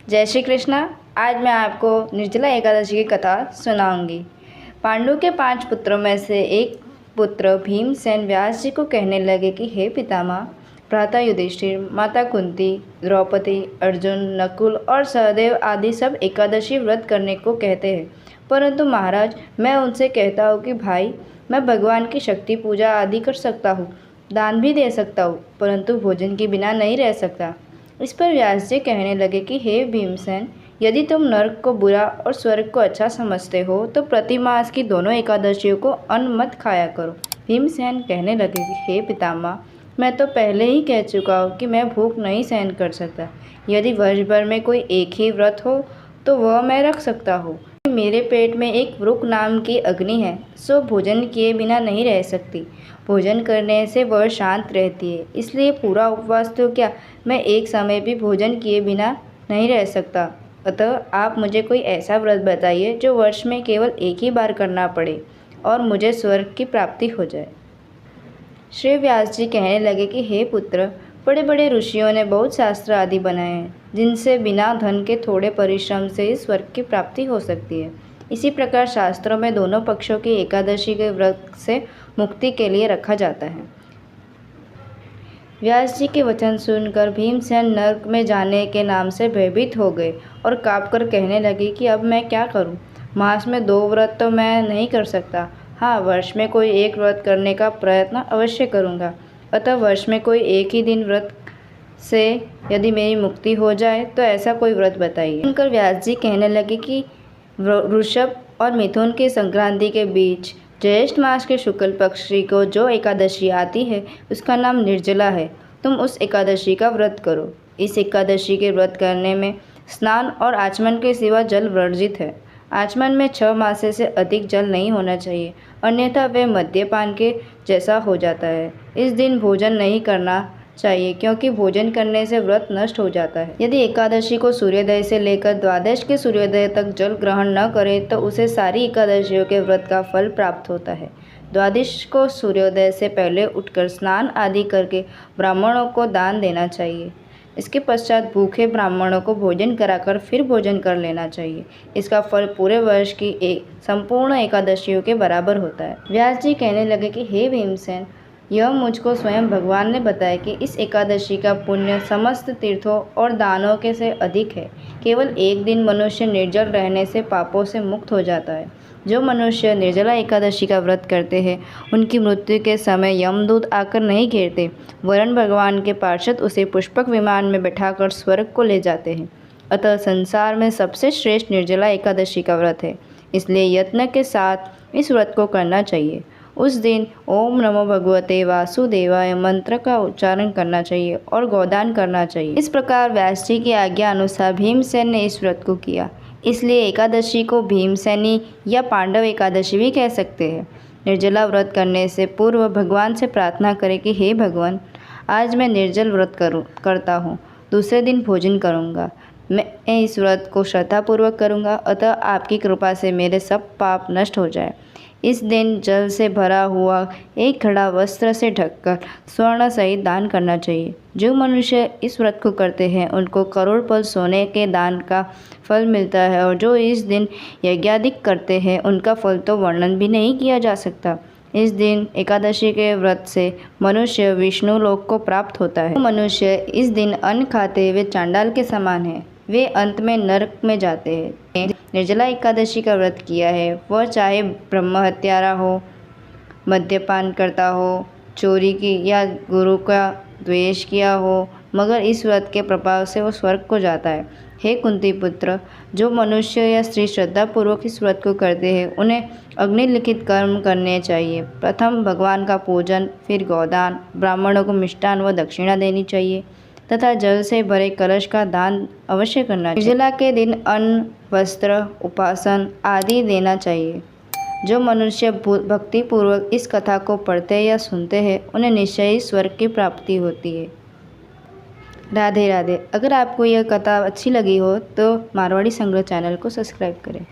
जय श्री कृष्णा। आज मैं आपको निर्जला एकादशी की कथा सुनाऊंगी। पांडु के 5 पुत्रों में से एक पुत्र भीमसेन व्यास जी को कहने लगे कि हे पितामह, भ्राता युधिष्ठिर, माता कुंती, द्रौपदी, अर्जुन, नकुल और सहदेव आदि सब एकादशी व्रत करने को कहते हैं, परंतु महाराज मैं उनसे कहता हूँ कि भाई, मैं भगवान की शक्ति पूजा आदि कर सकता हूँ, दान भी दे सकता हूँ, परंतु भोजन के बिना नहीं रह सकता। इस पर व्यास जी कहने लगे कि हे भीमसेन, यदि तुम नरक को बुरा और स्वर्ग को अच्छा समझते हो तो प्रति मास की दोनों एकादशियों को अन्न मत खाया करो। भीमसेन कहने लगे कि हे पितामह, मैं तो पहले ही कह चुका हूँ कि मैं भूख नहीं सहन कर सकता। यदि वर्ष भर में कोई एक ही व्रत हो तो वह मैं रख सकता हूँ। मेरे पेट में एक वृक नाम की अग्नि है, सो भोजन किए बिना नहीं रह सकती। भोजन करने से वह शांत रहती है, इसलिए पूरा उपवास तो क्या, मैं एक समय भी भोजन किए बिना नहीं रह सकता। अतः आप मुझे कोई ऐसा व्रत बताइए जो वर्ष में केवल एक ही बार करना पड़े और मुझे स्वर्ग की प्राप्ति हो जाए। श्री व्यास जी कहने लगे कि हे पुत्र, बड़े बड़े ऋषियों ने बहुत शास्त्र आदि बनाए हैं, जिनसे बिना धन के थोड़े परिश्रम से ही स्वर्ग की प्राप्ति हो सकती है। इसी प्रकार शास्त्रों में दोनों पक्षों की एकादशी के व्रत से मुक्ति के लिए रखा जाता है। व्यास जी के वचन सुनकर भीमसेन नरक में जाने के नाम से भयभीत हो गए और काँपकर कहने लगे कि अब मैं क्या करूं? मास में 2 व्रत तो मैं नहीं कर सकता। हाँ, वर्ष में कोई एक व्रत करने का प्रयत्न अवश्य करूंगा। अतः वर्ष में कोई एक ही दिन व्रत से यदि मेरी मुक्ति हो जाए तो ऐसा कोई व्रत बताइए। सुनकर व्यास जी कहने लगे कि वृषभ और मिथुन की संक्रांति के बीच ज्येष्ठ मास के शुक्ल पक्ष को जो एकादशी आती है उसका नाम निर्जला है। तुम उस एकादशी का व्रत करो। इस एकादशी के व्रत करने में स्नान और आचमन के सिवा जल वर्जित है। आचमन में 6 मासे से अधिक जल नहीं होना चाहिए, अन्यथा वे मद्यपान के जैसा हो जाता है। इस दिन भोजन नहीं करना चाहिए, क्योंकि भोजन करने से व्रत नष्ट हो जाता है। यदि एकादशी को सूर्योदय से लेकर द्वादश के सूर्योदय तक जल ग्रहण न करे तो उसे सारी एकादशियों के व्रत का फल प्राप्त होता है। द्वादश को सूर्योदय से पहले उठकर स्नान आदि करके ब्राह्मणों को दान देना चाहिए। इसके पश्चात भूखे ब्राह्मणों को भोजन कराकर फिर भोजन कर लेना चाहिए। इसका फल पूरे वर्ष की संपूर्ण एकादशियों के बराबर होता है। व्यास जी कहने लगे कि हे भीमसेन, यह मुझको स्वयं भगवान ने बताया कि इस एकादशी का पुण्य समस्त तीर्थों और दानों के से अधिक है। केवल एक दिन मनुष्य निर्जल रहने से पापों से मुक्त हो जाता है। जो मनुष्य निर्जला एकादशी का व्रत करते हैं उनकी मृत्यु के समय यमदूत आकर नहीं घेरते, वरन भगवान के पार्षद उसे पुष्पक विमान में बैठाकर स्वर्ग को ले जाते हैं। अतः संसार में सबसे श्रेष्ठ निर्जला एकादशी का व्रत है, इसलिए यत्न के साथ इस व्रत को करना चाहिए। उस दिन ओम नमो भगवते वासुदेवाय मंत्र का उच्चारण करना चाहिए और गोदान करना चाहिए। इस प्रकार व्यास जी की आज्ञा अनुसार भीमसेन ने इस व्रत को किया। इसलिए एकादशी को भीमसेनी या पांडव एकादशी भी कह सकते हैं। निर्जला व्रत करने से पूर्व भगवान से प्रार्थना करें कि हे भगवान, आज मैं निर्जल व्रत करता हूँ, दूसरे दिन भोजन करूँगा। मैं इस व्रत को श्रद्धापूर्वक करूँगा, अतः आपकी कृपा से मेरे सब पाप नष्ट हो जाए। इस दिन जल से भरा हुआ एक घड़ा वस्त्र से ढककर स्वर्ण सहित दान करना चाहिए। जो मनुष्य इस व्रत को करते हैं उनको करोड़पति सोने के दान का फल मिलता है, और जो इस दिन यज्ञादिक करते हैं उनका फल तो वर्णन भी नहीं किया जा सकता। इस दिन एकादशी के व्रत से मनुष्य विष्णु लोक को प्राप्त होता है। मनुष्य इस दिन अन्न खाते हुए चांडाल के समान है, वे अंत में नरक में जाते हैं। निर्जला एकादशी का व्रत किया है वह चाहे ब्रह्म हत्यारा हो, मद्यपान करता हो, चोरी की या गुरु का द्वेष किया हो, मगर इस व्रत के प्रभाव से वो स्वर्ग को जाता है। हे कुंती पुत्र, जो मनुष्य या स्त्री श्रद्धापूर्वक इस व्रत को करते हैं उन्हें अग्निलिखित कर्म करने चाहिए। प्रथम भगवान का पूजन, फिर गोदान, ब्राह्मणों को मिष्टान व दक्षिणा देनी चाहिए तथा जल से भरे कलश का दान अवश्य करना चाहिए। निर्जला के दिन अन्न, वस्त्र, उपासन आदि देना चाहिए। जो मनुष्य भक्तिपूर्वक इस कथा को पढ़ते या सुनते हैं उन्हें निश्चय ही स्वर्ग की प्राप्ति होती है। राधे राधे। अगर आपको यह कथा अच्छी लगी हो तो मारवाड़ी संग्रह चैनल को सब्सक्राइब करें।